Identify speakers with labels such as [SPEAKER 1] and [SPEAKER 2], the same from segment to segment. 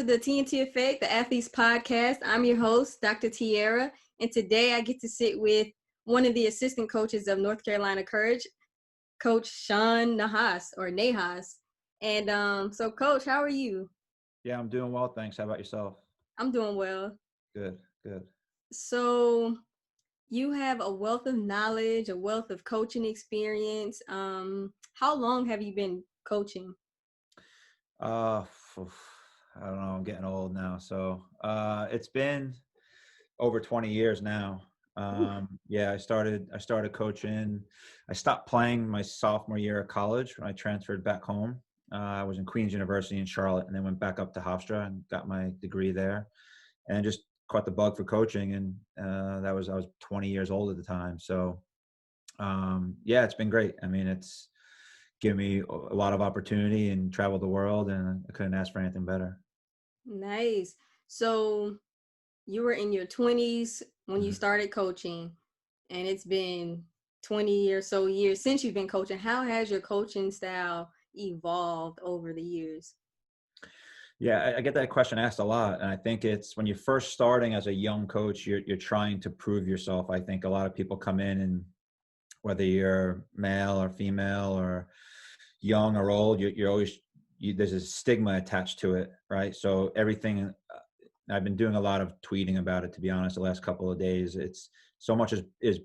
[SPEAKER 1] to the TNT Effect, the Athletes Podcast. I'm your host, Dr. Tiara, and today I get to sit with one of the assistant coaches of North Carolina Courage, Coach Sean Nahas, or Nahas. And so, Coach, how are you?
[SPEAKER 2] Yeah, I'm doing well, thanks. How about yourself?
[SPEAKER 1] I'm doing well.
[SPEAKER 2] Good, good.
[SPEAKER 1] So, you have a wealth of knowledge, a wealth of coaching experience. How long have you been coaching?
[SPEAKER 2] Uh, I don't know. I'm getting old now, so it's been over 20 years now.
[SPEAKER 1] Ooh.
[SPEAKER 2] Yeah, I started coaching. I stopped playing my sophomore year of college when I transferred back home. I was in Queens University in Charlotte, and then went back up to Hofstra and got my degree there, and just caught the bug for coaching. And I was 20 years old at the time, so yeah, it's been great. I mean, it's given me a lot of opportunity and traveled the world, and I couldn't ask for anything better.
[SPEAKER 1] Nice. So, you were in your 20s when you
[SPEAKER 2] Mhm.
[SPEAKER 1] started coaching, and it's been 20 or so years since you've been coaching. How has your coaching style evolved over the years?
[SPEAKER 2] Yeah, I get that question asked a lot, and I think it's when you're first starting as a young coach, you're trying to prove yourself. I think a lot of people come in, and whether you're male or female or young or old, you're always there's a stigma attached to it, right? So everything. I've been doing a lot of tweeting about it, to be honest, the last couple of days. It's so much is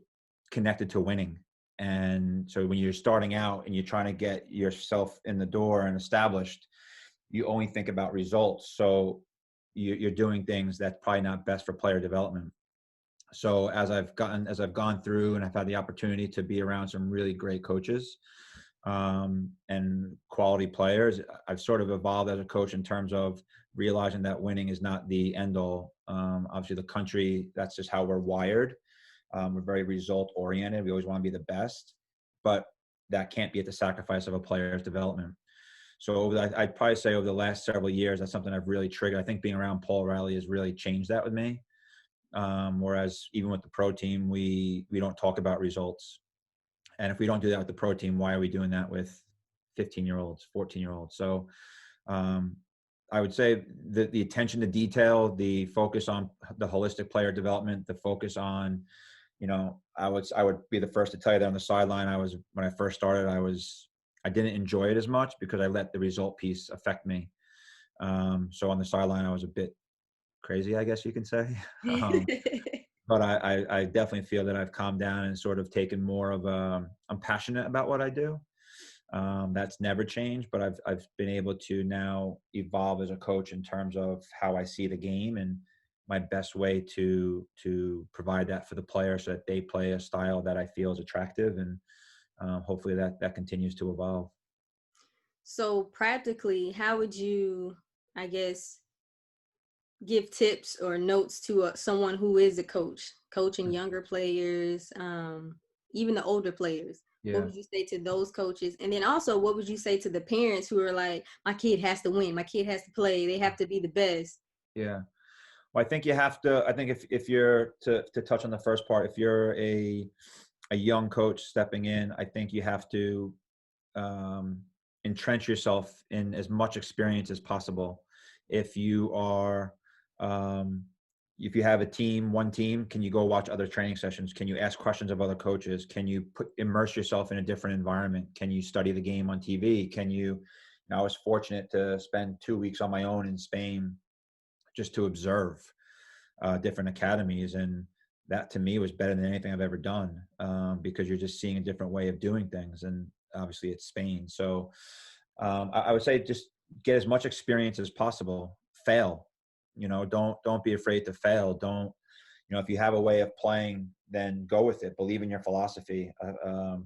[SPEAKER 2] connected to winning. And so when you're starting out and you're trying to get yourself in the door and established, you only think about results. So you're doing things that's probably not best for player development. So as I've gone through and I've had the opportunity to be around some really great coaches and quality players, I've sort of evolved as a coach in terms of realizing that winning is not the end all. Obviously, the country, that's just how we're wired. We're very result oriented. We always want to be the best, but that can't be at the sacrifice of a player's development. So I'd probably say over the last several years, that's something I've really triggered. I think being around Paul Riley has really changed that with me. Whereas even with the pro team, we don't talk about results. And if we don't do that with the pro team, why are we doing that with 15-year-olds, 14-year-olds? So um, I would say the attention to detail, the focus on the holistic player development, the focus on, I would be the first to tell you that on the sideline, when I first started, I didn't enjoy it as much because I let the result piece affect me. So on the sideline, I was a bit crazy, I guess you can say. But I definitely feel that I've calmed down and sort of taken more of I'm passionate about what I do. That's never changed, but I've been able to now evolve as a coach in terms of how I see the game and my best way to provide that for the player so that they play a style that I feel is attractive, and hopefully that continues to evolve.
[SPEAKER 1] So, practically, how would you, I guess, give tips or notes to someone who is a coach, coaching younger players, even the older players? What
[SPEAKER 2] Yeah.
[SPEAKER 1] would you say to those coaches? And then also, what would you say to the parents who are like, my kid has to win, my kid has to play, they have to be the best?
[SPEAKER 2] Yeah. Well, I think you have to. I think if you're to touch on the first part, if you're a young coach stepping in, I think you have to um, entrench yourself in as much experience as possible. If you are, um, if you have one team, can you go watch other training sessions? Can you ask questions of other coaches? Can you immerse yourself in a different environment? Can you study the game on TV? I was fortunate to spend 2 weeks on my own in Spain just to observe different academies, and that to me was better than anything I've ever done, because you're just seeing a different way of doing things, and obviously it's Spain. So I would say just get as much experience as possible. Fail, don't be afraid to fail. Don't, if you have a way of playing, then go with it. Believe in your philosophy,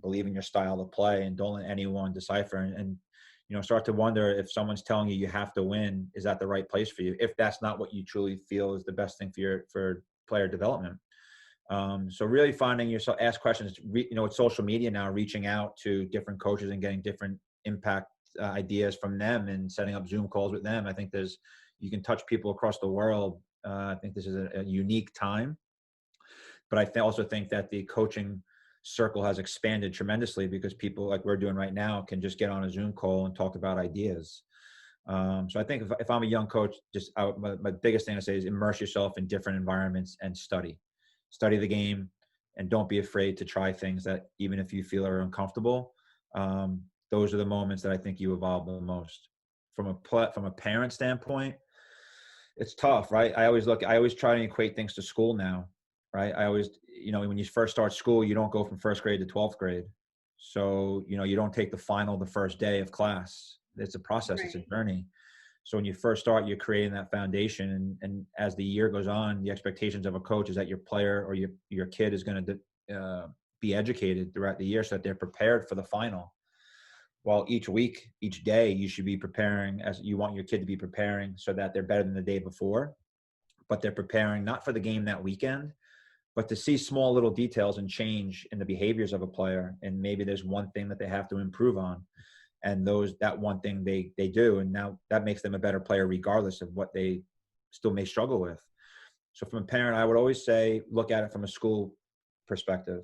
[SPEAKER 2] believe in your style of play, and don't let anyone decipher. And start to wonder if someone's telling you have to win, is that the right place for you? If that's not what you truly feel is the best thing for player development. So really finding yourself, ask questions, with social media now, reaching out to different coaches and getting different impact ideas from them and setting up Zoom calls with them. I think you can touch people across the world. I think this is a unique time, but I also think that the coaching circle has expanded tremendously because people like we're doing right now can just get on a Zoom call and talk about ideas. So I think if I'm a young coach, just my biggest thing to say is immerse yourself in different environments and study the game, and don't be afraid to try things that even if you feel are uncomfortable. Those are the moments that I think you evolve the most. From a parent standpoint, it's tough, right? I always try to equate things to school now, right? I always, when you first start school, you don't go from first grade to 12th grade. So, you don't take the final the first day of class. It's a process, it's a
[SPEAKER 1] Right.
[SPEAKER 2] journey. So when you first start, you're creating that foundation. And as the year goes on, the expectations of a coach is that your player or your kid is going to be educated throughout the year so that they're prepared for the final. Well, each week, each day, you should be preparing as you want your kid to be preparing so that they're better than the day before, but they're preparing not for the game that weekend, but to see small little details and change in the behaviors of a player. And maybe there's one thing that they have to improve on. And that one thing they do. And now that makes them a better player, regardless of what they still may struggle with. So from a parent, I would always say, look at it from a school perspective.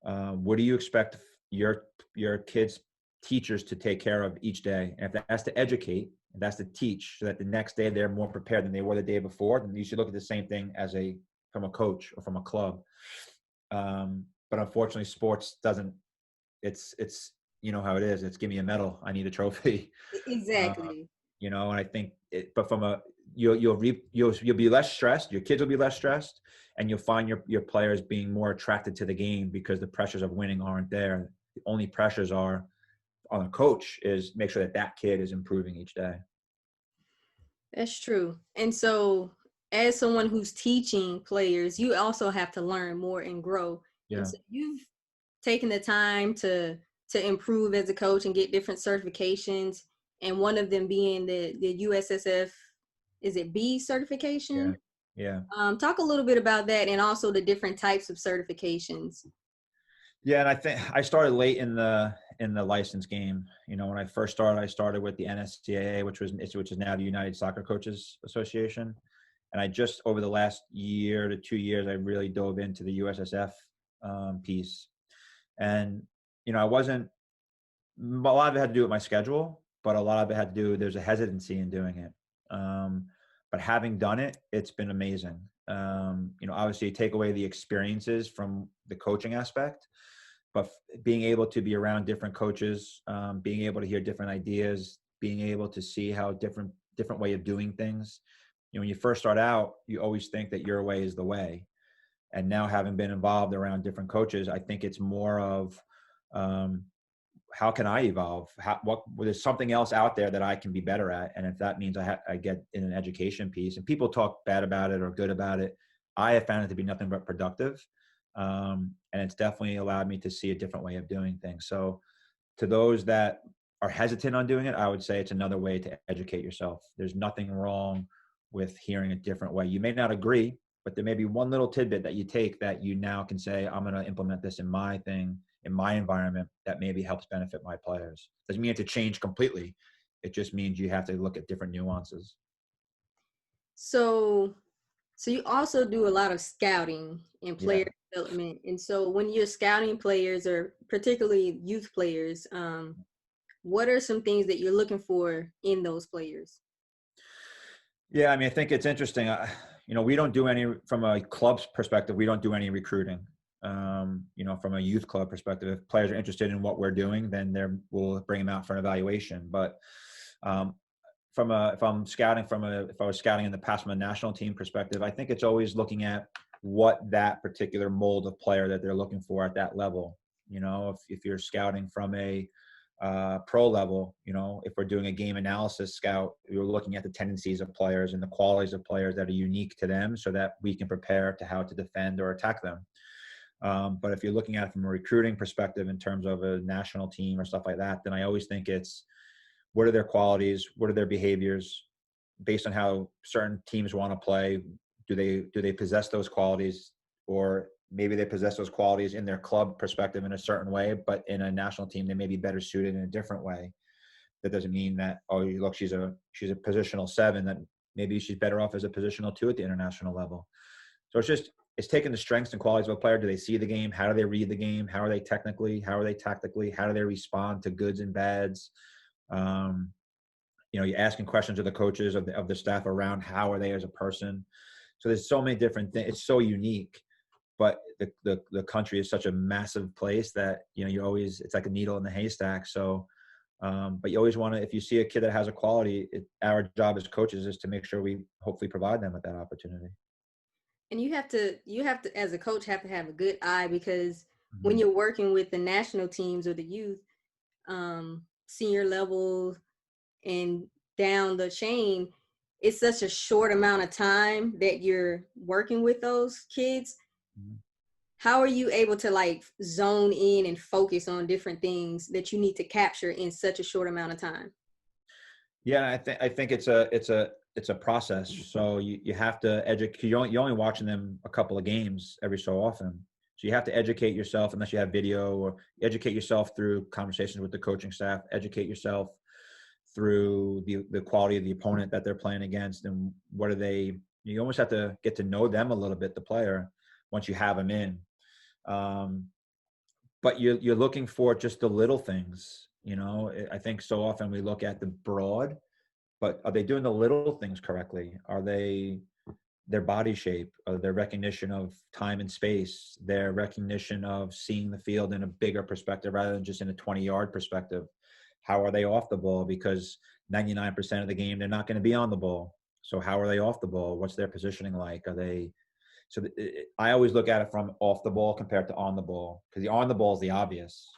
[SPEAKER 2] What do you expect your kids' teachers to take care of each day? And if that's to educate, and that's to teach, so that the next day they're more prepared than they were the day before, then you should look at the same thing from a coach or from a club. But unfortunately, sports doesn't. It's you know how it is. It's give me a medal, I need a trophy. Uh,
[SPEAKER 1] Exactly.
[SPEAKER 2] and I think but from you'll be less stressed. Your kids will be less stressed, and you'll find your players being more attracted to the game because the pressures of winning aren't there. The only pressures are on a coach is make sure that kid is improving each day.
[SPEAKER 1] That's true. And so, as someone who's teaching players, you also have to learn more and grow. And
[SPEAKER 2] Yeah.
[SPEAKER 1] so, you've taken the time to improve as a coach and get different certifications, and one of them being the USSF, is it B
[SPEAKER 2] Yeah.
[SPEAKER 1] certification?
[SPEAKER 2] Yeah.
[SPEAKER 1] Talk a little bit about that, and also the different types of certifications.
[SPEAKER 2] Yeah, and I think I started late in the license game. When I first started, I started with the NSCAA, which is now the United Soccer Coaches Association. And I just over the last year to 2 years, I really dove into the USSF piece. And I wasn't. A lot of it had to do with my schedule, but a lot of it had to do. There's a hesitancy in doing it. But having done it, it's been amazing. Obviously, you take away the experiences from the coaching aspect, but being able to be around different coaches, being able to hear different ideas, being able to see how different way of doing things. When you first start out, you always think that your way is the way. And now, having been involved around different coaches, I think it's more of how can I evolve? There's something else out there that I can be better at, and if that means I get in an education piece, and people talk bad about it or good about it, I have found it to be nothing but productive, and it's definitely allowed me to see a different way of doing things. So, to those that are hesitant on doing it, I would say it's another way to educate yourself. There's nothing wrong with hearing a different way. You may not agree, but there may be one little tidbit that you take that you now can say, I'm going to implement this in my thing, in my environment, that maybe helps benefit my players. Doesn't mean to change completely. It just means you have to look at different nuances.
[SPEAKER 1] So, you also do a lot of scouting and player
[SPEAKER 2] Yeah.
[SPEAKER 1] development. And so, when you're scouting players, or particularly youth players, what are some things that you're looking for in those players?
[SPEAKER 2] Yeah, I mean, I think it's interesting. We don't do any, from a club's perspective, we don't do any recruiting. From a youth club perspective, if players are interested in what we're doing, then we'll bring them out for an evaluation. But if I was scouting in the past from a national team perspective, I think it's always looking at what that particular mold of player that they're looking for at that level. If you're scouting from a pro level, if we're doing a game analysis scout, we're looking at the tendencies of players and the qualities of players that are unique to them so that we can prepare to how to defend or attack them. But if you're looking at it from a recruiting perspective in terms of a national team or stuff like that, then I always think it's what are their qualities, what are their behaviors, based on how certain teams want to play. Do they possess those qualities, or maybe they possess those qualities in their club perspective in a certain way, but in a national team they may be better suited in a different way. That doesn't mean that, oh, look, she's a positional 7, that maybe she's better off as a positional 2 at the international level. So it's taking the strengths and qualities of a player. Do they see the game? How do they read the game? How are they technically? How are they tactically? How do they respond to goods and bads? you're asking questions of the coaches of the staff around how are they as a person. So there's so many different things. It's so unique, but the country is such a massive place that, it's like a needle in the haystack. So, but you always want to, if you see a kid that has a quality, our job as coaches is to make sure we hopefully provide them with that opportunity.
[SPEAKER 1] And you have to, as a coach, have to have a good eye, because when
[SPEAKER 2] Mm-hmm.
[SPEAKER 1] you're working with the national teams or the youth, senior level and down the chain, it's such a short amount of time that you're working with those kids.
[SPEAKER 2] Mm-hmm.
[SPEAKER 1] How are you able to like zone in and focus on different things that you need to capture in such a short amount of time?
[SPEAKER 2] Yeah, I think it's a process. So you have to educate. You're only watching them a couple of games every so often. So you have to educate yourself, unless you have video, or educate yourself through conversations with the coaching staff, educate yourself through the quality of the opponent that they're playing against, and what are they. You almost have to get to know them a little bit, the player, once you have them in. Um, but you're looking for just the little things. I think so often we look at the broad, but are they doing the little things correctly? Are they their body shape, their recognition of time and space, their recognition of seeing the field in a bigger perspective rather than just in a 20-yard perspective? How are they off the ball? Because 99% of the game, they're not going to be on the ball. So how are they off the ball? What's their positioning like? Are they so I always look at it from off the ball compared to on the ball, because the on the ball is the obvious,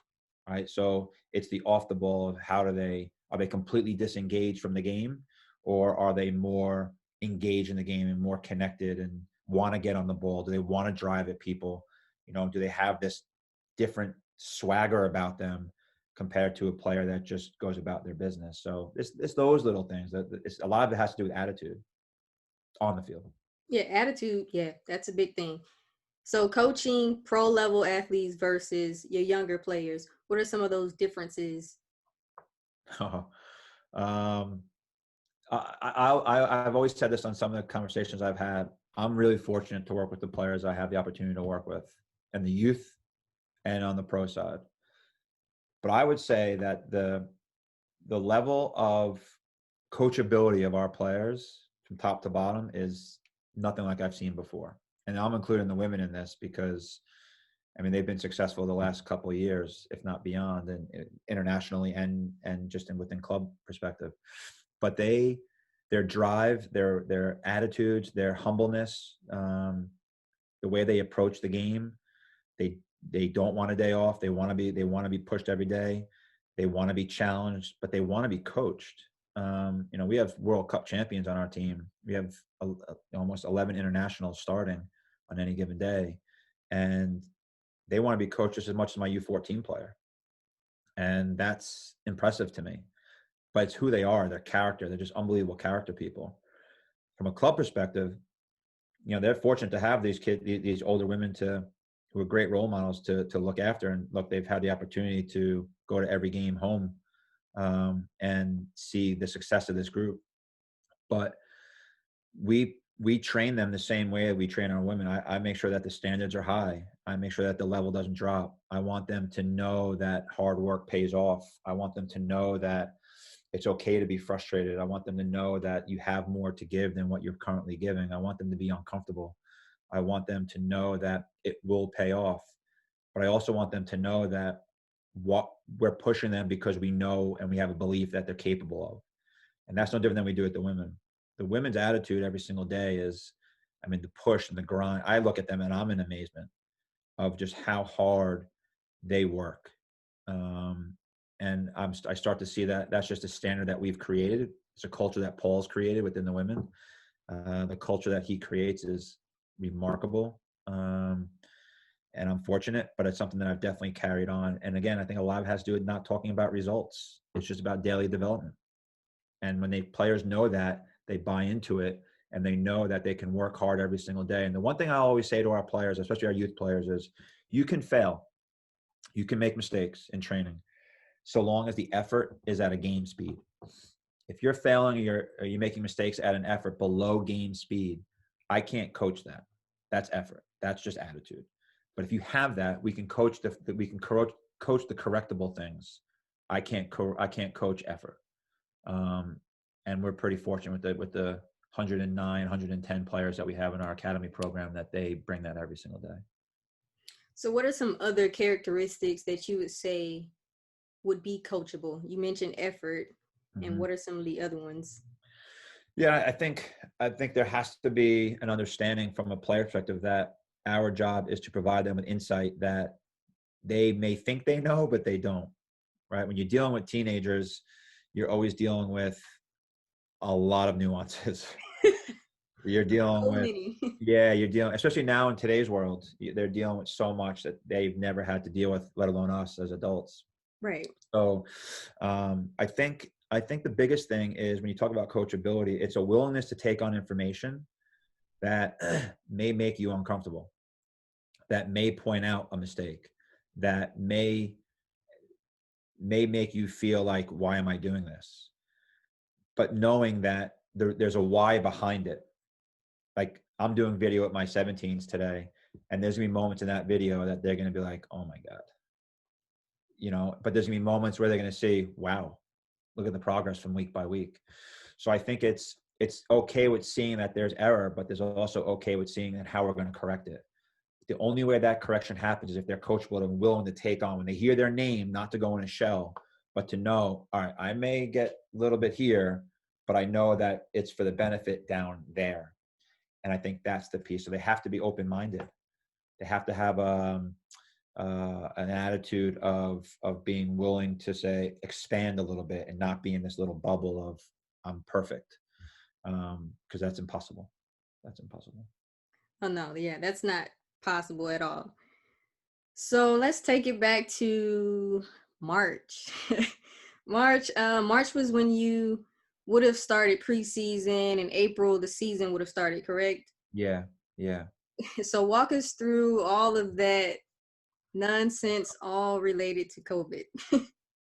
[SPEAKER 2] right? So it's the off the ball of are they completely disengaged from the game, or are they more engaged in the game and more connected and want to get on the ball? Do they want to drive at people? Do they have this different swagger about them compared to a player that just goes about their business? So it's those little things that a lot of it has to do with attitude on the field.
[SPEAKER 1] Yeah, attitude. Yeah, that's a big thing. So coaching pro level athletes versus your younger players, what are some of those differences?
[SPEAKER 2] um, I've always said this on some of the conversations I've had. I'm really fortunate to work with the players I have the opportunity to work with, and the youth and on the pro side. But I would say that the level of coachability of our players from top to bottom is nothing like I've seen before. And I'm including the women in this because, I mean, they've been successful the last couple of years, if not beyond, and internationally and just within club perspective. But their drive, their attitudes, their humbleness, the way they approach the game, they they don't want a day off. They want to be pushed every day. They want to be challenged, but they want to be coached. We have World Cup champions on our team. We have almost 11 internationals starting on any given day, and they want to be coached just as much as my U14 player. And that's impressive to me. But it's who they are, their character. They're just unbelievable character people. From a club perspective, they're fortunate to have these older women who are great role models to look after. And look, they've had the opportunity to go to every game home and see the success of this group. But we train them the same way we train our women. I make sure that the standards are high. I make sure that the level doesn't drop. I want them to know that hard work pays off. I want them to know that it's okay to be frustrated. I want them to know that you have more to give than what you're currently giving. I want them to be uncomfortable. I want them to know that it will pay off. But I also want them to know that what we're pushing them because we know and we have a belief that they're capable of. And that's no different than we do with the women. The women's attitude every single day is, I mean, the push and the grind. I look at them and I'm in amazement of just how hard they work. And I start to see that that's just a standard that we've created. It's a culture that Paul's created within the women. The culture that he creates is remarkable. And I'm fortunate, but it's something that I've definitely carried on. And again, I think a lot of it has to do with not talking about results. It's just about daily development. And when players know that, they buy into it and they know that they can work hard every single day. And the one thing I always say to our players, especially our youth players, is you can fail. You can make mistakes in training, so long as the effort is at a game speed. If you're failing or you're making mistakes at an effort below game speed, I can't coach that. That's effort. That's just attitude. But if you have that, we can coach the correctable things. I can't coach effort. and we're pretty fortunate with the 109, 110 players that we have in our academy program that they bring that every single day.
[SPEAKER 1] So what are some other characteristics that you would say would be coachable? You mentioned effort, and what are some of the other ones?
[SPEAKER 2] Yeah, I think there has to be an understanding from a player perspective that our job is to provide them with insight that they may think they know, but they don't, right? When you're dealing with teenagers, you're always dealing with a lot of nuances. You're dealing
[SPEAKER 1] So
[SPEAKER 2] with,
[SPEAKER 1] many.
[SPEAKER 2] yeah, you're dealing, especially now in today's world, they're dealing with so much that they've never had to deal with, let alone us as adults.
[SPEAKER 1] Right.
[SPEAKER 2] So I think the biggest thing is when you talk about coachability, it's a willingness to take on information that may make you uncomfortable, that may point out a mistake, that may make you feel like, why am I doing this? But knowing that there's a why behind it. Like I'm doing video at my 17s today, and there's gonna be moments in that video that they're gonna be like, oh my God. But there's gonna be moments where they're gonna say, wow, look at the progress from week by week. So I think it's okay with seeing that there's error, but there's also okay with seeing that how we're going to correct it. The only way that correction happens is if they're coachable and willing to take on, when they hear their name, not to go in a shell, but to know, all right, I may get a little bit here, but I know that it's for the benefit down there. And I think that's the piece. So they have to be open-minded. They have to have an attitude of being willing to say, expand a little bit and not be in this little bubble of I'm perfect. Because that's impossible. That's impossible.
[SPEAKER 1] Oh no, yeah, that's not possible at all. So let's take it back to March. March was when you would have started preseason, and April the season would have started, correct?
[SPEAKER 2] Yeah. Yeah.
[SPEAKER 1] So walk us through all of that nonsense, all related to COVID.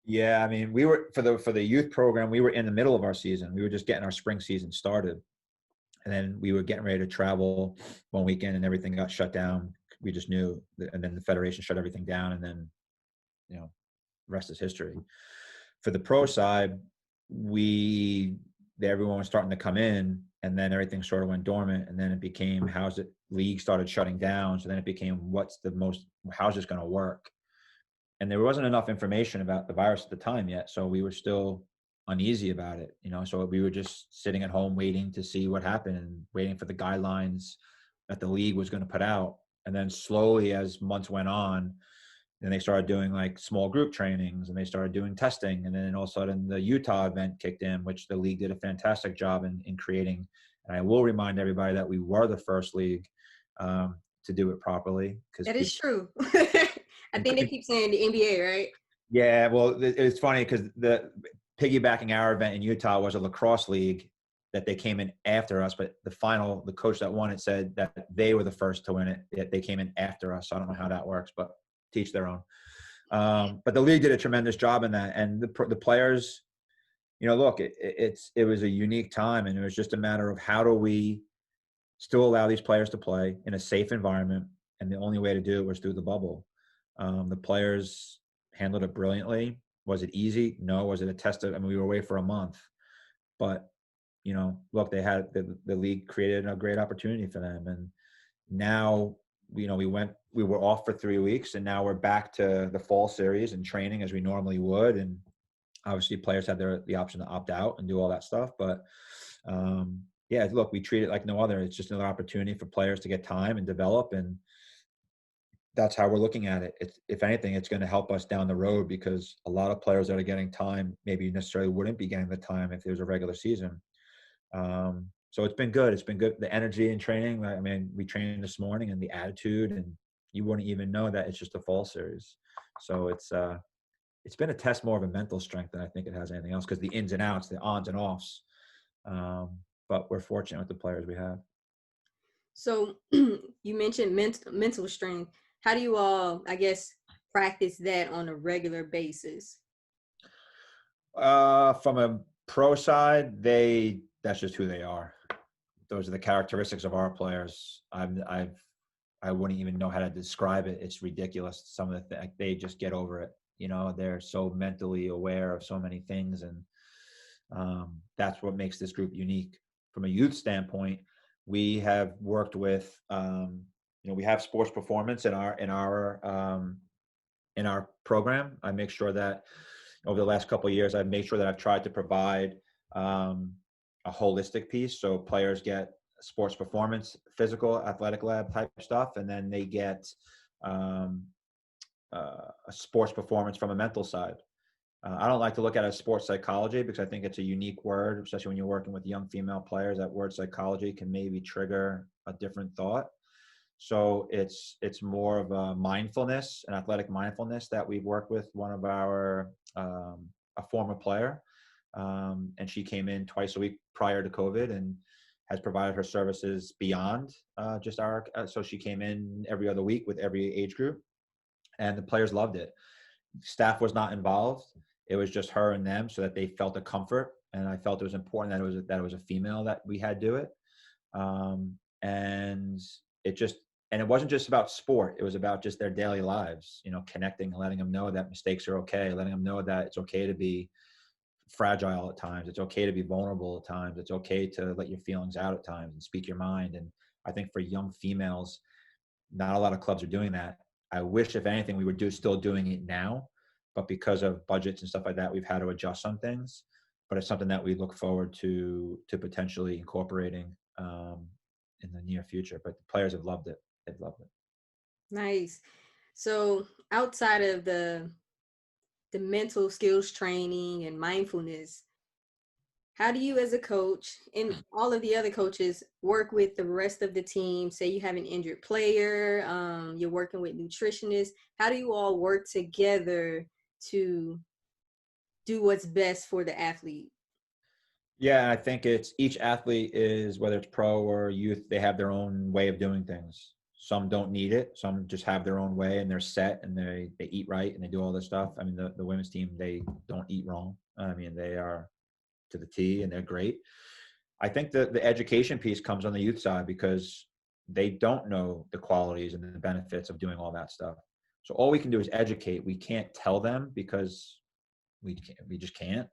[SPEAKER 2] Yeah. I mean, we were for the youth program, we were in the middle of our season. We were just getting our spring season started. And then we were getting ready to travel one weekend and everything got shut down. We just knew, and then the federation shut everything down, and then, rest is history. For the pro side, everyone was starting to come in, and then everything sort of went dormant, and then it became, league started shutting down. So then it became, how's this going to work? And there wasn't enough information about the virus at the time yet. So we were still uneasy about it, so we were just sitting at home waiting to see what happened and waiting for the guidelines that the league was going to put out. And then slowly, as months went on, then they started doing like small group trainings, and they started doing testing. And then all of a sudden the Utah event kicked in, which the league did a fantastic job in creating. And I will remind everybody that we were the first league to do it properly.
[SPEAKER 1] That is true. I think they keep saying the NBA, right?
[SPEAKER 2] Yeah, well, it's funny because the piggybacking our event in Utah was a lacrosse league that they came in after us, but the coach that won it said that they were the first to win it. They came in after us. So I don't know how that works, but teach their own. But the league did a tremendous job in that, and the players, look, it was a unique time, and it was just a matter of how do we still allow these players to play in a safe environment, and the only way to do it was through the bubble. The players handled it brilliantly. Was it easy? No. Was it a test of, we were away for a month, but look, they had the league created a great opportunity for them. And now, we were off for 3 weeks, and now we're back to the fall series and training as we normally would. And obviously players had the option to opt out and do all that stuff. But yeah, look, we treat it like no other. It's just another opportunity for players to get time and develop. And that's how we're looking at it. If anything, it's going to help us down the road, because a lot of players that are getting time maybe necessarily wouldn't be getting the time if there was a regular season. So it's been good. It's been good. The energy in training. We trained this morning, and the attitude, and you wouldn't even know that it's just a fall series. So it's been a test more of a mental strength than I think it has anything else, because the ins and outs, the ons and offs. But we're fortunate with the players we have.
[SPEAKER 1] So you mentioned mental strength. How do you all, I guess, practice that on a regular basis?
[SPEAKER 2] From a pro side, that's just who they are. Those are the characteristics of our players. I wouldn't even know how to describe it. It's ridiculous. Some of they just get over it. They're so mentally aware of so many things, and That's what makes this group unique. From a youth standpoint, we have worked with, we have sports performance in our program. I make sure that over the last couple of years, I've made sure that I've tried to provide a holistic piece. So players get sports performance, physical, athletic lab type stuff, and then they get a sports performance from a mental side. I don't like to look at it as sports psychology because I think it's a unique word, especially when you're working with young female players. That word psychology can maybe trigger a different thought. So it's more of a mindfulness, an athletic mindfulness that we've worked with one of our, a former player. And she came in twice a week prior to COVID and has provided her services beyond just our, so she came in every other week with every age group, and the players loved it. Staff was not involved. It was just her and them, so that they felt a comfort. And I felt it was important that it was a female that we had do it. And it wasn't just about sport. It was about just their daily lives, connecting and letting them know that mistakes are okay, letting them know that it's okay to be fragile at times. It's okay to be vulnerable at times. It's okay to let your feelings out at times and speak your mind. And I think for young females, not a lot of clubs are doing that. I wish, if anything, we were still doing it now, but because of budgets and stuff like that, we've had to adjust some things. But it's something that we look forward to potentially incorporating in the near future. But the players have loved it. They've loved it.
[SPEAKER 1] Nice. So outside of the mental skills training and mindfulness, how do you as a coach and all of the other coaches work with the rest of the team? Say you have an injured player, you're working with nutritionists. How do you all work together to do what's best for the athlete?
[SPEAKER 2] Yeah, I think it's each athlete is, whether it's pro or youth, they have their own way of doing things. Some don't need it. Some just have their own way and they're set and they eat right and they do all this stuff. I mean, the women's team, they don't eat wrong. I mean, they are to the T and they're great. I think that the education piece comes on the youth side because they don't know the qualities and the benefits of doing all that stuff. So all we can do is educate. We can't tell them because we just can't.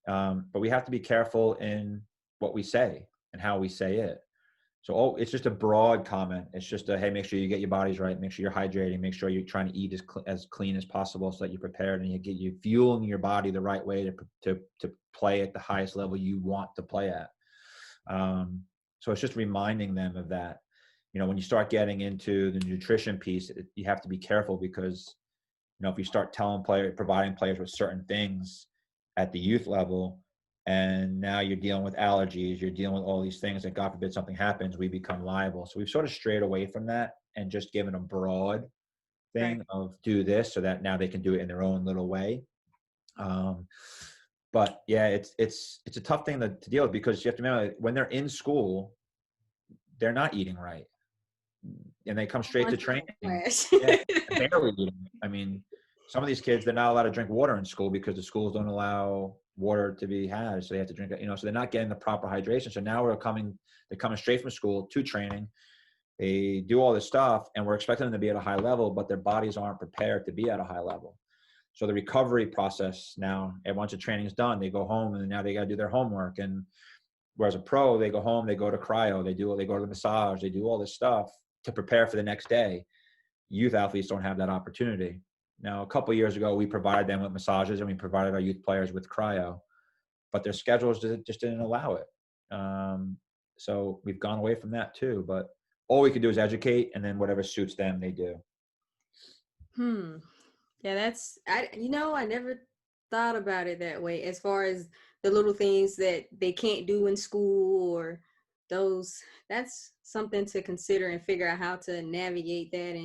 [SPEAKER 2] But we have to be careful in what we say and how we say it. So it's just a broad comment. It's just hey, make sure you get your bodies right. Make sure you're hydrating. Make sure you're trying to eat as clean as possible so that you're prepared and you fueling your body the right way to play at the highest level you want to play at. So it's just reminding them of that. When you start getting into the nutrition piece, you have to be careful because, if you start providing players with certain things at the youth level, and now you're dealing with allergies, you're dealing with all these things that, God forbid, something happens, we become liable. So we've sort of strayed away from that and just given a broad thing of do this so that now they can do it in their own little way. But yeah, it's a tough thing to deal with because you have to remember when they're in school, they're not eating right. And they come straight to training. Yeah, barely eating. I mean, some of these kids, they're not allowed to drink water in school because the schools don't allow water to be had. So they have to drink it, so they're not getting the proper hydration. So now they're coming straight from school to training. They do all this stuff and we're expecting them to be at a high level, but their bodies aren't prepared to be at a high level. So the recovery process now, once the training is done, they go home and now they got to do their homework. And whereas a pro, they go home, they go to cryo, they go to the massage, they do all this stuff to prepare for the next day. Youth athletes don't have that opportunity. Now, a couple of years ago, we provided them with massages and we provided our youth players with cryo, but their schedules just didn't allow it. So we've gone away from that too, but all we can do is educate and then whatever suits them, they do.
[SPEAKER 1] Yeah, I never thought about it that way as far as the little things that they can't do in school or that's something to consider and figure out how to navigate that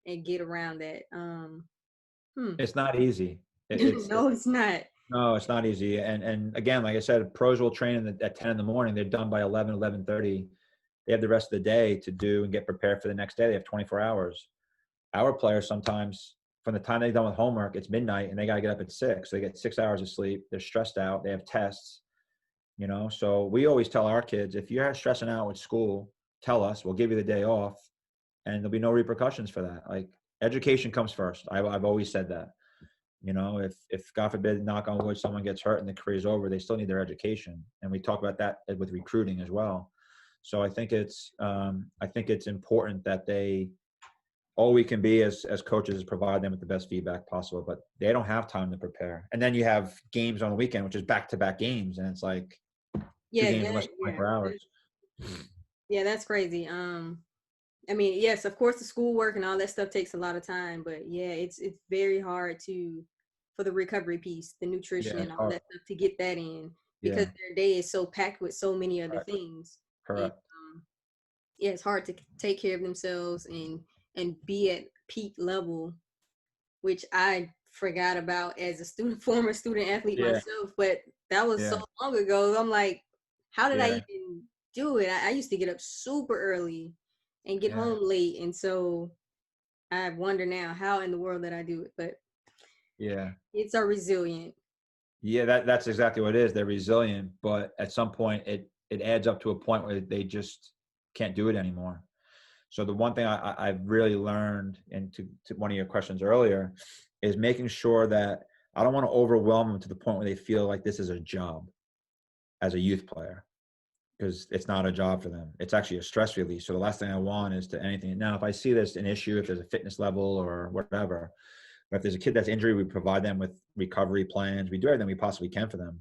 [SPEAKER 1] and get around that.
[SPEAKER 2] It's not easy.
[SPEAKER 1] No, it's not.
[SPEAKER 2] No, it's not easy. And again, like I said, pros will train at 10 in the morning. They're done by 11:30. They have the rest of the day to do and get prepared for the next day. They have 24 hours. Our players sometimes, from the time they're done with homework, it's midnight and they got to get up at 6. So they get 6 hours of sleep. They're stressed out. They have tests, So we always tell our kids, if you're stressing out with school, tell us. We'll give you the day off and there'll be no repercussions for that. Like, education comes first. I've always said that. You know, if God forbid, knock on wood, someone gets hurt and the career's over, they still need their education. And we talk about that with recruiting as well. So I think it's important that all we can be as coaches is provide them with the best feedback possible, but they don't have time to prepare. And then you have games on the weekend, which is back-to-back games. And it's like 2
[SPEAKER 1] Yeah,
[SPEAKER 2] games in
[SPEAKER 1] that,
[SPEAKER 2] less than 24 hours.
[SPEAKER 1] yeah, that's crazy. I mean, yes, of course, the schoolwork and all that stuff takes a lot of time, but yeah, it's very hard for the recovery piece, the nutrition
[SPEAKER 2] Yeah,
[SPEAKER 1] and
[SPEAKER 2] it's
[SPEAKER 1] all
[SPEAKER 2] hard.
[SPEAKER 1] that stuff to get that in because
[SPEAKER 2] Yeah,
[SPEAKER 1] their day is so packed with so many other
[SPEAKER 2] correct.
[SPEAKER 1] things. And
[SPEAKER 2] Correct.
[SPEAKER 1] yeah, it's hard to take care of themselves and be at peak level, which I forgot about as a student, former student athlete
[SPEAKER 2] Yeah,
[SPEAKER 1] myself. But that was so
[SPEAKER 2] yeah,
[SPEAKER 1] long ago. I'm like, how did I
[SPEAKER 2] yeah,
[SPEAKER 1] even do it? I used to get up super early and get
[SPEAKER 2] yeah,
[SPEAKER 1] home late, and so I wonder now how in the world did I do it. But
[SPEAKER 2] yeah.
[SPEAKER 1] kids are resilient.
[SPEAKER 2] Yeah, that's exactly what it is. They're resilient, but at some point it adds up to a point where they just can't do it anymore. So the one thing I've really learned, and to one of your questions earlier, is making sure that I don't want to overwhelm them to the point where they feel like this is a job as a youth player, because it's not a job for them. It's actually a stress release. So the last thing I want is to anything. Now, if I see there's an issue, if there's a fitness level or whatever, but if there's a kid that's injured, we provide them with recovery plans. We do everything we possibly can for them.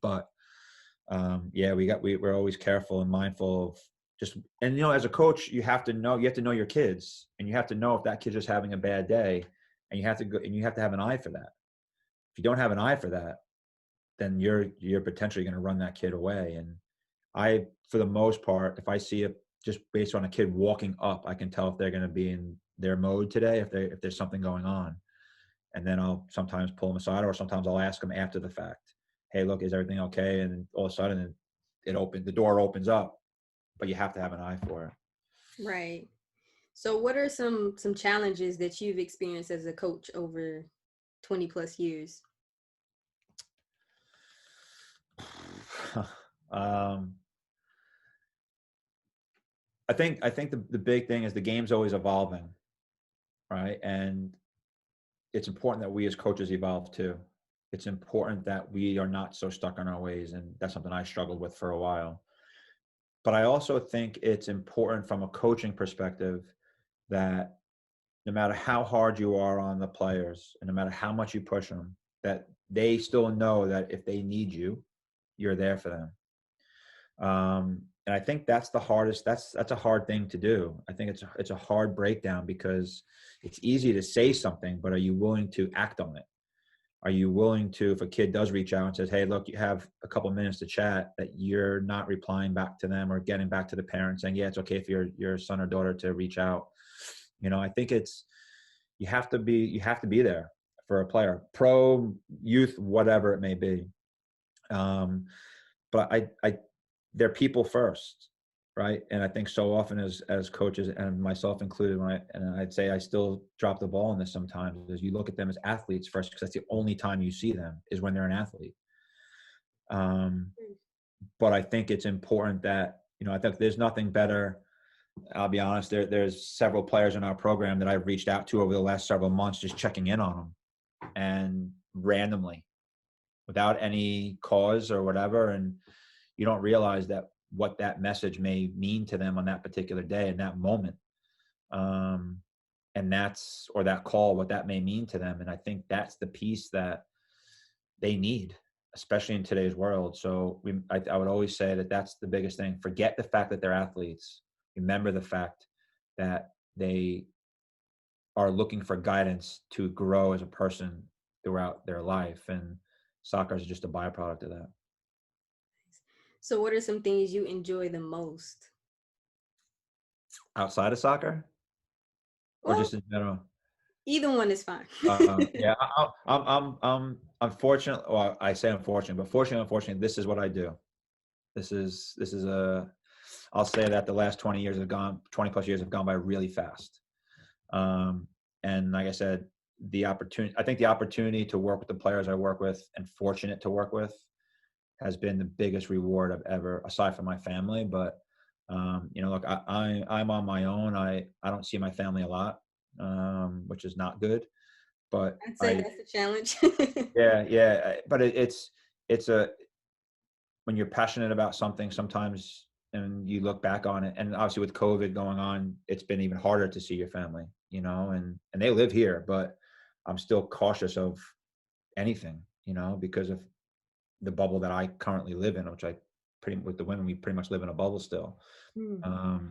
[SPEAKER 2] But yeah, we're always careful and mindful of just, and as a coach, you have to know your kids, and you have to know if that kid's just having a bad day, and you have to go and you have to have an eye for that. If you don't have an eye for that, then you're potentially going to run that kid away. And for the most part, if I see it just based on a kid walking up, I can tell if they're going to be in their mode today, if there's something going on. And then I'll sometimes pull them aside, or sometimes I'll ask them after the fact, hey, look, is everything okay? And all of a sudden the door opens up, but you have to have an eye for it.
[SPEAKER 1] Right. So what are some challenges that you've experienced as a coach over 20 plus years?
[SPEAKER 2] um, I think the big thing is the game's always evolving, right? And it's important that we as coaches evolve too. It's important that we are not so stuck in our ways, and that's something I struggled with for a while. But I also think it's important from a coaching perspective that no matter how hard you are on the players and no matter how much you push them, that they still know that if they need you, you're there for them. And I think that's the hardest. That's a hard thing to do. I think it's a hard breakdown, because it's easy to say something, but are you willing to act on it? Are you willing to, if a kid does reach out and says, hey, look, you have a couple of minutes to chat, that you're not replying back to them or getting back to the parents saying, yeah, it's okay for your son or daughter to reach out. I think you have to be there for a player, pro, youth, whatever it may be. But they're people first, right? And I think so often as coaches, and myself included, and I'd say I still drop the ball on this sometimes, is you look at them as athletes first, because that's the only time you see them is when they're an athlete. But I think it's important that, I think there's nothing better. I'll be honest, there's several players in our program that I've reached out to over the last several months, just checking in on them, and randomly, without any cause or whatever. And you don't realize that what that message may mean to them on that particular day, in that moment. And or that call, what that may mean to them. And I think that's the piece that they need, especially in today's world. So I would always say that that's the biggest thing. Forget the fact that they're athletes. Remember the fact that they are looking for guidance to grow as a person throughout their life. And soccer is just a byproduct of that.
[SPEAKER 1] So what are some things you enjoy the most?
[SPEAKER 2] Outside of soccer, or
[SPEAKER 1] Well,
[SPEAKER 2] just in general?
[SPEAKER 1] either one is fine.
[SPEAKER 2] Yeah, I'm unfortunate. Well, I say unfortunate, but unfortunately, this is what I do. This is I'll say that the last 20 plus years have gone by really fast. And like I said, I think the opportunity to work with the players I work with, and fortunate to work with, has been the biggest reward I've ever, aside from my family. But look, I'm on my own. I don't see my family a lot, which is not good. but
[SPEAKER 1] I'd say that's a challenge.
[SPEAKER 2] yeah, but it's a when you're passionate about something sometimes and you look back on it, and obviously with COVID going on, it's been even harder to see your family, and they live here, but I'm still cautious of anything, because of the bubble that I currently live in, which with the women, we pretty much live in a bubble still.
[SPEAKER 1] Mm.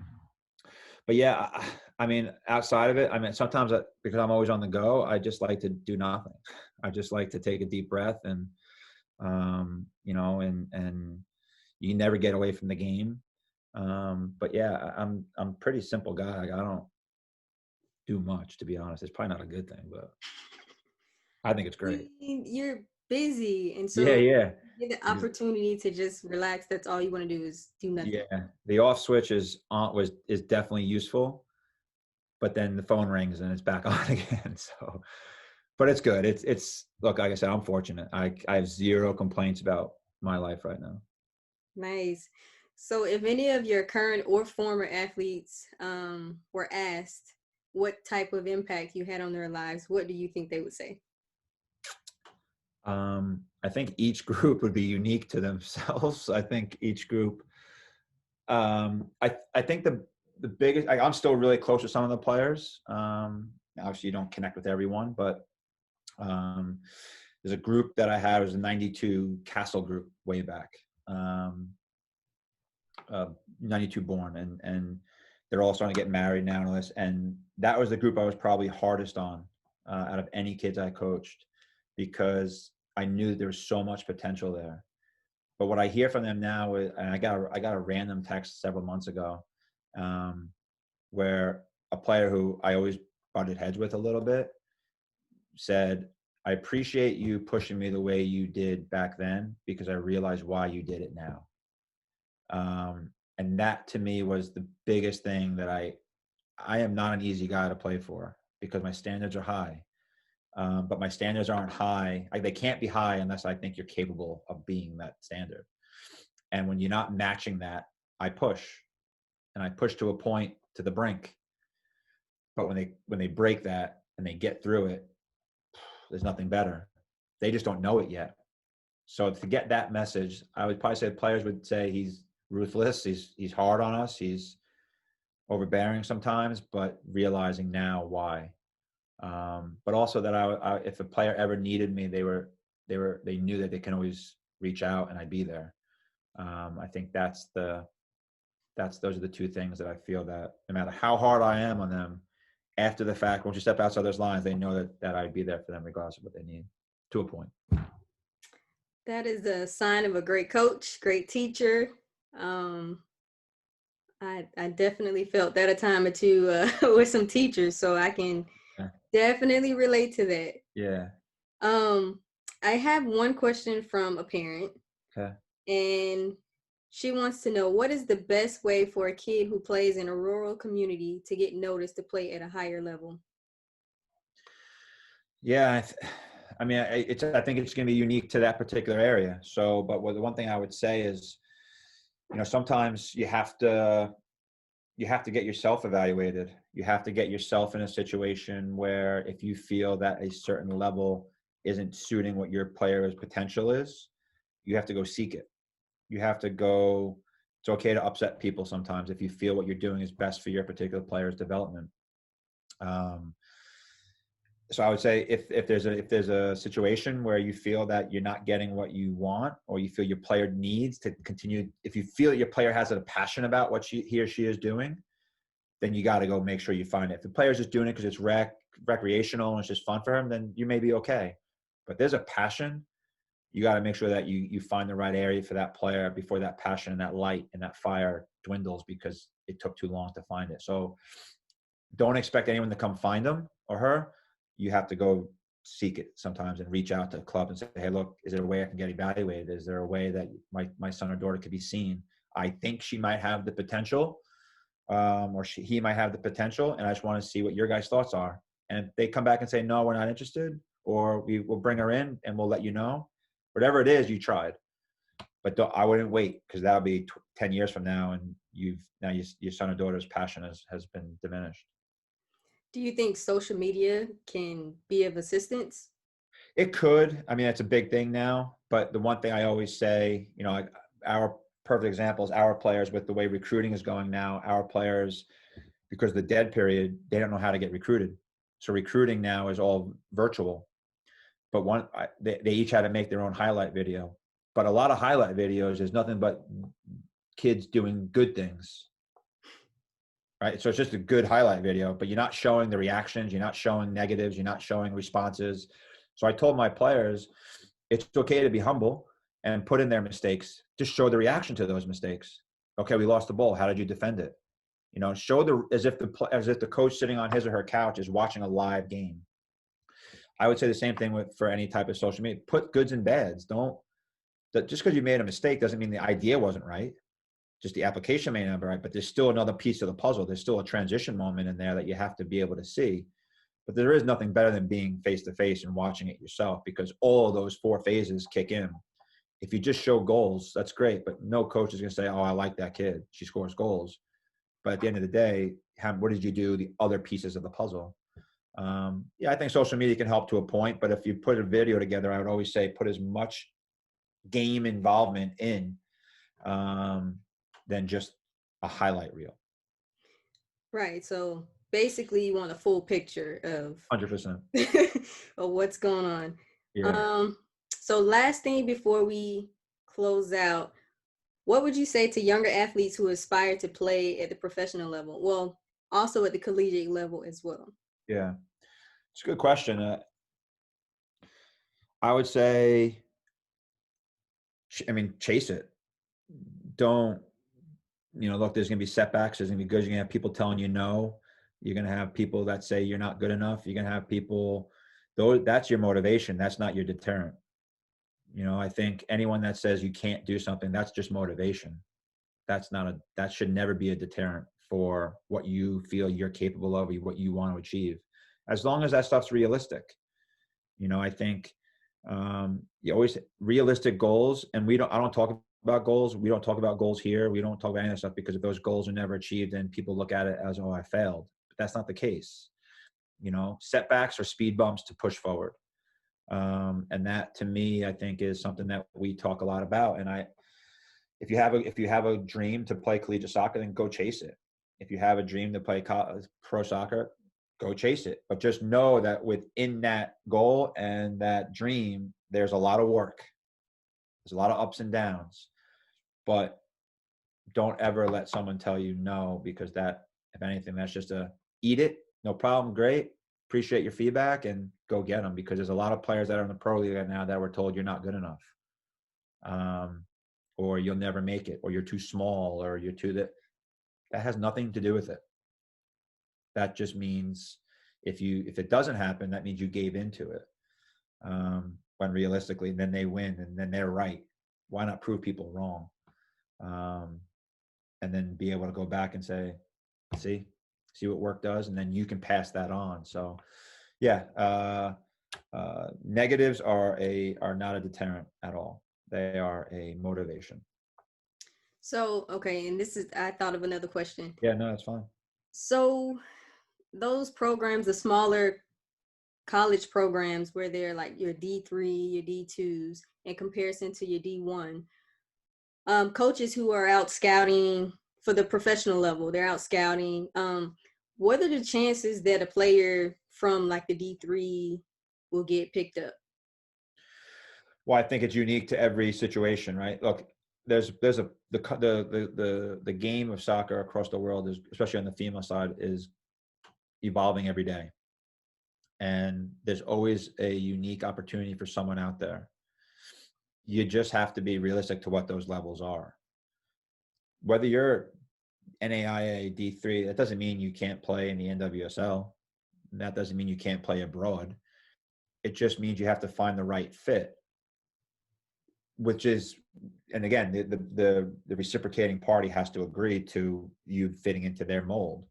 [SPEAKER 2] But yeah, I mean, outside of it, I mean, sometimes because I'm always on the go, I just like to do nothing. I just like to take a deep breath and, and you never get away from the game. But yeah, I'm pretty simple guy. Like, I don't do much, to be honest. It's probably not a good thing, but I think it's great.
[SPEAKER 1] You're busy, and
[SPEAKER 2] Yeah,
[SPEAKER 1] so
[SPEAKER 2] yeah.
[SPEAKER 1] you get the opportunity to just relax. That's all you want to do is do nothing.
[SPEAKER 2] Yeah. The off switch is definitely useful, but then the phone rings and it's back on again. So, but it's good. It's look, like I said, I'm fortunate. I have zero complaints about my life right now.
[SPEAKER 1] Nice. So, if any of your current or former athletes were asked what type of impact you had on their lives, what do you think they would say?
[SPEAKER 2] I think each group would be unique to themselves. I think each group. I think the biggest. I'm still really close to some of the players. Obviously, you don't connect with everyone, but there's a group that I had. It was a '92 Castle group way back. 92 born, and they're all starting to get married now and all this. And that was the group I was probably hardest on out of any kids I coached, because I knew there was so much potential there. But what I hear from them now is, and I got a random text several months ago, where a player who I always butted heads with a little bit said, "I appreciate you pushing me the way you did back then, because I realize why you did it now." And that to me was the biggest thing, that I am not an easy guy to play for, because my standards are high. But my standards aren't high. They can't be high unless I think you're capable of being that standard. And when you're not matching that, I push, and I push to a point, to the brink. But when they break that and they get through it, there's nothing better. They just don't know it yet. So to get that message, I would probably say players would say he's ruthless. He's hard on us. He's overbearing sometimes, but realizing now why. But also that if a player ever needed me, they knew that they can always reach out and I'd be there. I think those are the two things that I feel, that no matter how hard I am on them, after the fact, once you step outside those lines, they know that I'd be there for them regardless of what they need, to a point.
[SPEAKER 1] That is a sign of a great coach, great teacher. Um, I definitely felt that a time or two with some teachers, so I can
[SPEAKER 2] Yeah.
[SPEAKER 1] definitely relate to that.
[SPEAKER 2] Yeah.
[SPEAKER 1] Um, I have one question from a parent,
[SPEAKER 2] Okay.
[SPEAKER 1] and she wants to know, what is the best way for a kid who plays in a rural community to get noticed to play at a higher level?
[SPEAKER 2] Yeah. I mean, I think it's going to be unique to that particular area. So, but the one thing I would say is, sometimes you have to get yourself evaluated. You have to get yourself in a situation where, if you feel that a certain level isn't suiting what your player's potential is, you have to go seek it. You have to go. It's okay to upset people sometimes if you feel what you're doing is best for your particular player's development. So I would say, if there's a situation where you feel that you're not getting what you want, or you feel your player needs to continue, if you feel that your player has a passion about what he or she is doing, then you got to go make sure you find it. If the player's just doing it because it's recreational and it's just fun for him, then you may be okay. But there's a passion, you got to make sure that you find the right area for that player before that passion and that light and that fire dwindles because it took too long to find it. So don't expect anyone to come find him or her. You have to go seek it sometimes and reach out to a club and say, "Hey, look, is there a way I can get evaluated? Is there a way that my son or daughter could be seen? I think she might have the potential, or he might have the potential, and I just want to see what your guys' thoughts are." And if they come back and say, "No, we're not interested," or "We will bring her in and we'll let you know," whatever it is, you tried. But I wouldn't wait, because that'll be 10 years from now, and your son or daughter's passion has been diminished.
[SPEAKER 1] Do you think social media can be of assistance?
[SPEAKER 2] It could. I mean, it's a big thing now. But the one thing I always say, our perfect example is our players with the way recruiting is going now. Our players, because of the dead period, they don't know how to get recruited. So recruiting now is all virtual. But they each had to make their own highlight video. But a lot of highlight videos is nothing but kids doing good things, right? So it's just a good highlight video, but you're not showing the reactions, you're not showing negatives, you're not showing responses. So I told my players, it's okay to be humble and put in their mistakes. Just show the reaction to those mistakes. Okay, we lost the ball. How did you defend it? Show as if the coach sitting on his or her couch is watching a live game. I would say the same thing for any type of social media. Put goods and bads. Just because you made a mistake doesn't mean the idea wasn't right. Just the application may not be right, but there's still another piece of the puzzle. There's still a transition moment in there that you have to be able to see. But there is nothing better than being face-to-face and watching it yourself, because all of those 4 phases kick in. If you just show goals, that's great, but no coach is going to say, oh, I like that kid, she scores goals. But at the end of the day, what did you do, the other pieces of the puzzle? I think social media can help to a point, but if you put a video together, I would always say put as much game involvement in than just a highlight reel.
[SPEAKER 1] Right. So basically, you want a full picture of
[SPEAKER 2] 100%.
[SPEAKER 1] of what's going on.
[SPEAKER 2] Yeah.
[SPEAKER 1] So last thing before we close out, what would you say to younger athletes who aspire to play at the professional level? Well, also at the collegiate level as well.
[SPEAKER 2] Yeah. It's a good question. I would say, chase it. Don't, look, there's going to be setbacks. There's going to be good. You're going to have people telling you no. You're going to have people that say you're not good enough. You're going to have people, that's your motivation. That's not your deterrent. I think anyone that says you can't do something, that's just motivation. That should never be a deterrent for what you feel you're capable of, what you want to achieve. As long as that stuff's realistic. I think you always realistic goals, and I don't talk about goals. We don't talk about goals here. We don't talk about any of that stuff, because if those goals are never achieved, then people look at it as, oh, I failed. But that's not the case. Setbacks are speed bumps to push forward. And that, to me, I think is something that we talk a lot about. And if you have a dream to play collegiate soccer, then go chase it. If you have a dream to play pro soccer, go chase it. But just know that within that goal and that dream, there's a lot of work. There's a lot of ups and downs. But don't ever let someone tell you no, because that, if anything, that's just eat it. No problem. Great. Appreciate your feedback and go get them, because there's a lot of players that are in the pro league right now that were told you're not good enough. Or you'll never make it, or you're too small, or you're too that has nothing to do with it. That just means if it doesn't happen, that means you gave into it. When realistically, then they win and then they're right. Why not prove people wrong? And then be able to go back and say, see what work does, and then you can pass that on. So yeah, negatives are not a deterrent at all. They are a motivation.
[SPEAKER 1] So, okay, and I thought of another question.
[SPEAKER 2] Yeah, no, that's fine.
[SPEAKER 1] So those programs, the smaller college programs where they're like your D3, your D2s, in comparison to your D1, coaches who are out scouting for the professional level, they're out scouting. What are the chances that a player from like the D3 will get picked up?
[SPEAKER 2] Well, I think it's unique to every situation, right? Look, the game of soccer across the world is, especially on the female side, is evolving every day. And there's always a unique opportunity for someone out there. You just have to be realistic to what those levels are. Whether you're NAIA D3, that doesn't mean you can't play in the NWSL. That doesn't mean you can't play abroad. It just means you have to find the right fit, which is, and again, the reciprocating party has to agree to you fitting into their mold.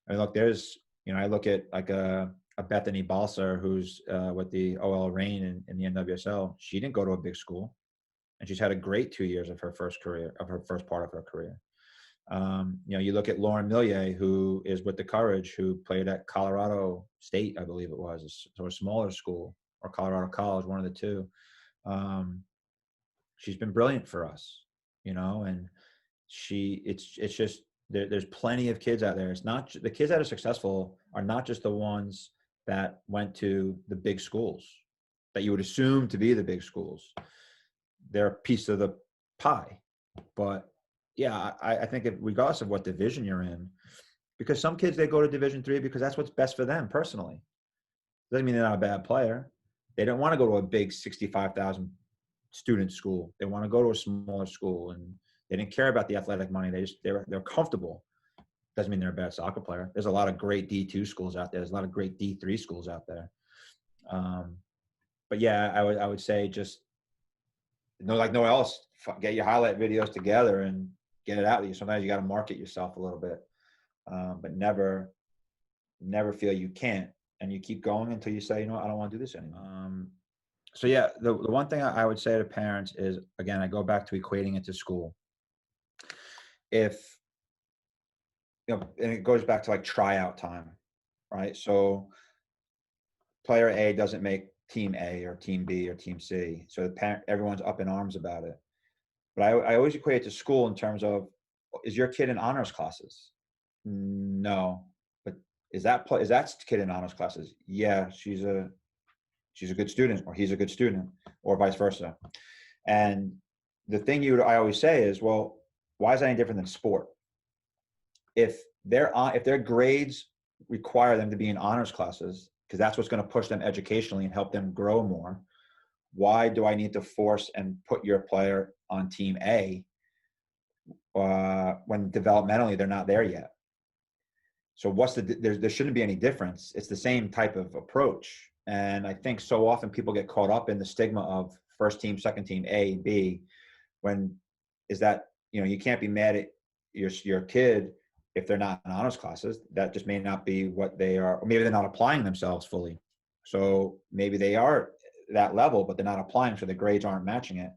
[SPEAKER 2] I mean, look, I look at like a Bethany Balser, who's with the OL Reign in the NWSL. She didn't go to a big school, and she's had a great 2 years of her first part of her career. You look at Lauren Millier, who is with the Courage, who played at Colorado State, I believe it was, or a smaller school, or Colorado College, one of the two. She's been brilliant for us, and it's just there's plenty of kids out there. It's not the kids that are successful are not just the ones that went to the big schools that you would assume to be the big schools. They're a piece of the pie. But yeah, I think regardless of what division you're in, because some kids, they go to Division III because that's what's best for them personally. Doesn't mean they're not a bad player. They don't want to go to a big 65,000 student school. They want to go to a smaller school, and they didn't care about the athletic money. They're comfortable. Doesn't mean they're a bad soccer player. There's a lot of great D2 schools out there. There's a lot of great D3 schools out there. But yeah, I would say just like no else, get your highlight videos together and get it out. Sometimes you got to market yourself a little bit, but never feel you can't, and you keep going until you say, I don't want to do this anymore. So yeah, the one thing I would say to parents is, again, I go back to equating it to school. If, and it goes back to like tryout time, right? So player A doesn't make team A or team B or team C. So everyone's up in arms about it. But I always equate it to school in terms of, is your kid in honors classes? No. But is that kid in honors classes? Yeah, she's a good student, or he's a good student, or vice versa. And the thing I always say is, well, why is that any different than sport? If their grades require them to be in honors classes, because that's what's going to push them educationally and help them grow more, why do I need to force and put your player on team A when developmentally they're not there yet? So there shouldn't be any difference. It's the same type of approach. And I think so often people get caught up in the stigma of first team, second team, A, B, when is that, you can't be mad at your kid if they're not in honors classes. That just may not be what they are, or maybe they're not applying themselves fully. So maybe they are that level, but they're not applying, so the grades aren't matching it.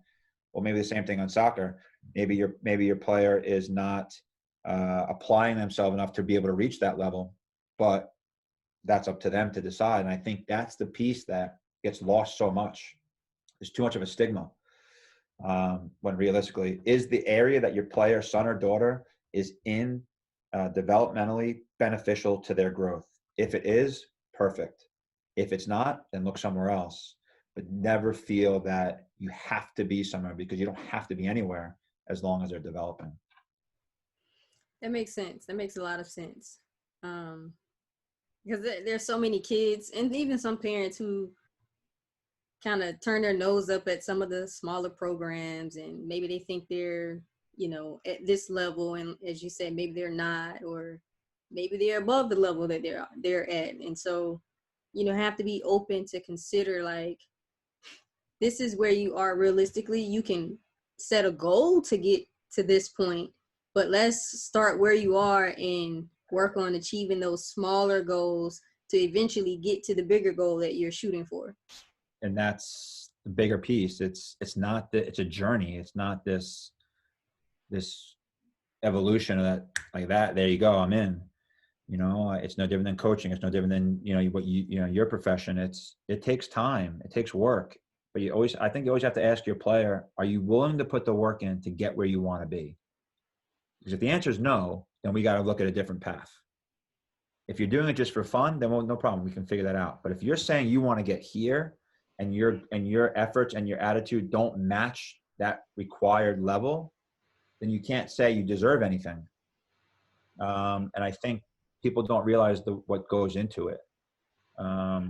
[SPEAKER 2] Well, maybe the same thing on soccer. Maybe your player is not applying themselves enough to be able to reach that level, but that's up to them to decide. And I think that's the piece that gets lost so much. There's too much of a stigma. When realistically, is the area that your player, son or daughter, is in developmentally beneficial to their growth? If it is, perfect. If it's not, then look somewhere else. But never feel that you have to be somewhere, because you don't have to be anywhere as long as they're developing.
[SPEAKER 1] That makes sense. That makes a lot of sense. Because there's so many kids, and even some parents, who kind of turn their nose up at some of the smaller programs, and maybe they think they're, at this level, and as you said, maybe they're not, or maybe they're above the level that they're at. And so, have to be open to consider, like, this is where you are realistically. You can set a goal to get to this point, but let's start where you are and work on achieving those smaller goals to eventually get to the bigger goal that you're shooting for.
[SPEAKER 2] And that's the bigger piece. It's not that it's a journey. It's not this evolution of that, like that. There you go, I'm in. It's no different than coaching. It's no different than your profession. It takes time. It takes work. But I think you always have to ask your player, are you willing to put the work in to get where you want to be? Because if the answer is no, then we got to look at a different path. If you're doing it just for fun, then no problem. We can figure that out. But if you're saying you want to get here, and your efforts and your attitude don't match that required level, then you can't say you deserve anything. And I think people don't realize what goes into it.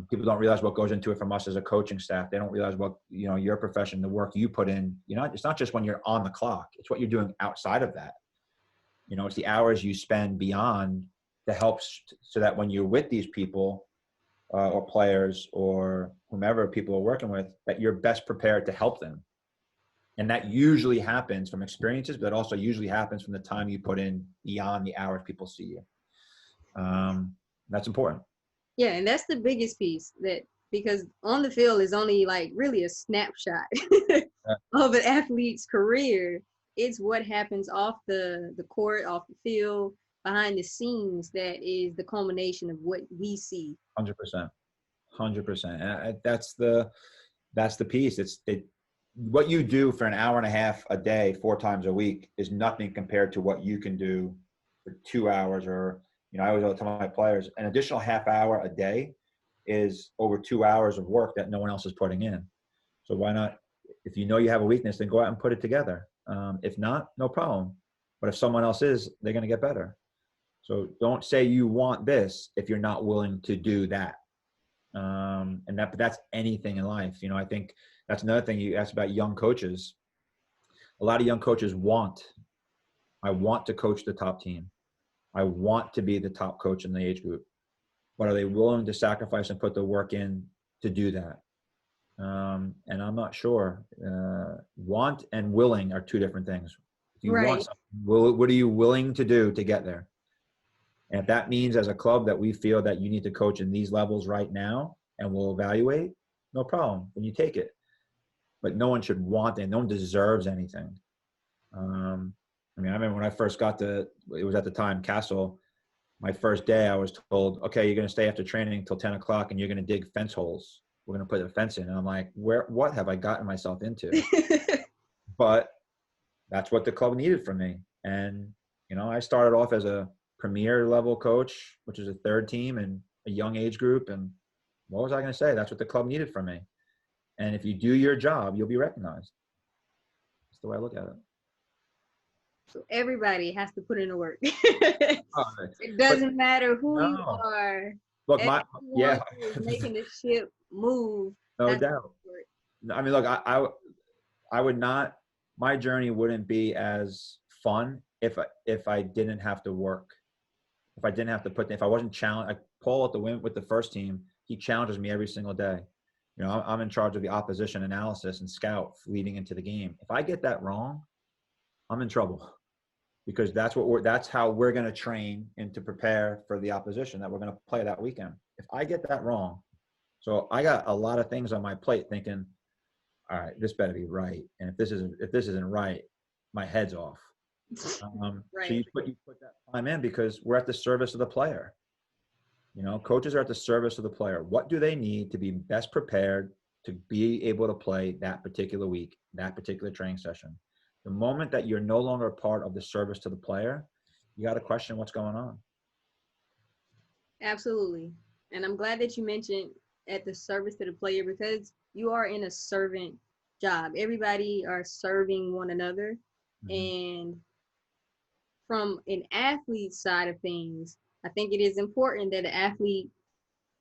[SPEAKER 2] People don't realize what goes into it from us as a coaching staff. They don't realize what, your profession, the work you put in, it's not just when you're on the clock, it's what you're doing outside of that. It's the hours you spend beyond that helps, so that when you're with these people, or players or whomever people are working with, that you're best prepared to help them. And that usually happens from experiences, but it also usually happens from the time you put in beyond the hours people see you. That's important.
[SPEAKER 1] Yeah, and that's the biggest piece, because on the field is only like really a snapshot of an athlete's career. it's what happens off the court, off the field, behind the scenes that is the culmination of what we see.
[SPEAKER 2] 100%. 100%. And that's the piece. What you do for an hour and a half a day, 4 times a week, is nothing compared to what you can do for 2 hours. Or, I always tell my players, an additional half hour a day is over 2 hours of work that no one else is putting in. So why not? If you know you have a weakness, then go out and put it together. If not, no problem. But if someone else is, they're going to get better. So don't say you want this if you're not willing to do that. But that's anything in life. I think that's another thing you asked about young coaches. A lot of young coaches I want to coach the top team. I want to be the top coach in the age group. But are they willing to sacrifice and put the work in to do that? And I'm not sure. Want and willing are 2 different things. If you want something, what are you willing to do to get there? And if that means as a club that we feel that you need to coach in these levels right now and we'll evaluate, no problem. Then you take it. But no one should want it. No one deserves anything. I remember when I first it was at the time, Castle, my first day, I was told, okay, you're going to stay after training until 10 o'clock and you're going to dig fence holes. We're going to put a fence in. And I'm like, what have I gotten myself into? But that's what the club needed from me. And, I started off as a premier level coach, which is a 3rd team and a young age group. And what was I going to say? That's what the club needed from me. And if you do your job, you'll be recognized. That's the way I look at it.
[SPEAKER 1] So everybody has to put in the work. It doesn't matter who you are.
[SPEAKER 2] Look,
[SPEAKER 1] making the ship move.
[SPEAKER 2] No doubt. I mean, look, I would not. My journey wouldn't be as fun if I didn't have to work. If I didn't have to if I wasn't challenged. Paul with the first team, he challenges me every single day. I'm in charge of the opposition analysis and scout leading into the game. If I get that wrong, I'm in trouble, because that's how we're going to train and to prepare for the opposition that we're going to play that weekend. If I get that wrong, so I got a lot of things on my plate thinking, all right, this better be right. And if this isn't right, my head's off.
[SPEAKER 1] Right.
[SPEAKER 2] So you put that time in because we're at the service of the player. Coaches are at the service of the player. What do they need to be best prepared to be able to play that particular week, that particular training session? The moment that you're no longer a part of the service to the player, you got to question what's going on.
[SPEAKER 1] Absolutely. And I'm glad that you mentioned at the service to the player, because you are in a servant job. Everybody are serving one another. Mm-hmm. And from an athlete side of things, I think it is important that the athlete,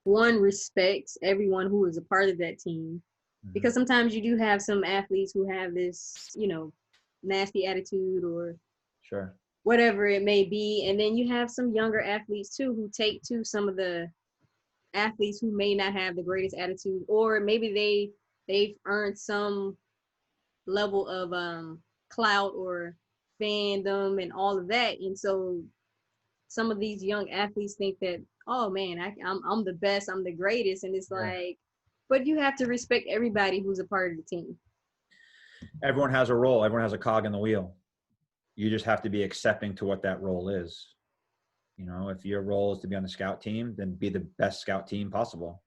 [SPEAKER 1] one, respects everyone who is a part of that team. Mm-hmm. Because sometimes you do have some athletes who have this, nasty attitude or whatever it may be. And then you have some younger athletes too who take to some of the athletes who may not have the greatest attitude, or maybe they've earned some level of clout or fandom and all of that. And so some of these young athletes think that, oh man, I'm the best, I'm the greatest. And it's like, but you have to respect everybody who's a part of the team.
[SPEAKER 2] Everyone has a role. Everyone has a cog in the wheel. You just have to be accepting to what that role is. If your role is to be on the scout team, then be the best scout team possible.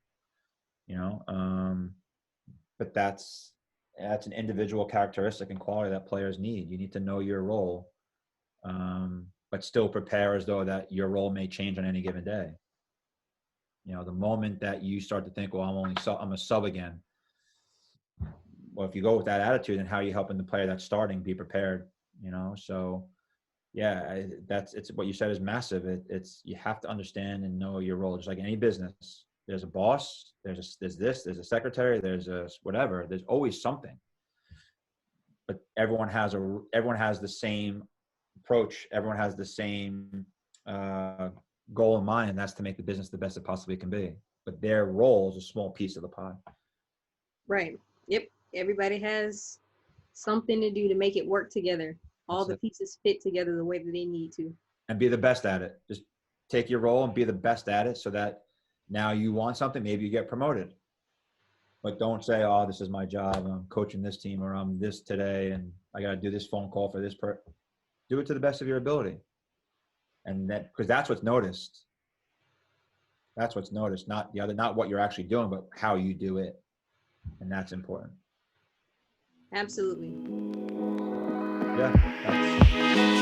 [SPEAKER 2] But that's an individual characteristic and quality that players need. You need to know your role, but still prepare as though that your role may change on any given day. The moment that you start to think, well, I'm a sub again. Well, if you go with that attitude, then how are you helping the player that's starting be prepared? So yeah, it's what you said is massive. It's you have to understand and know your role. Just like any business, there's a boss, there's a secretary, there's a whatever. There's always something. But everyone has the same approach. Everyone has the same goal in mind, and that's to make the business the best it possibly can be. But their role is a small piece of the pie. Right.
[SPEAKER 1] Yep. Everybody has something to do to make it work together. All the pieces fit together the way that they need to.
[SPEAKER 2] And be the best at it. Just take your role and be the best at it, so that now you want something, maybe you get promoted. But don't say, oh, this is my job. I'm coaching this team, or I'm this today, and I got to do this phone call for this Do it to the best of your ability. And that, because that's what's noticed. That's what's noticed, not the other, not what you're actually doing, but how you do it. And that's important.
[SPEAKER 1] Absolutely.
[SPEAKER 2] Yeah.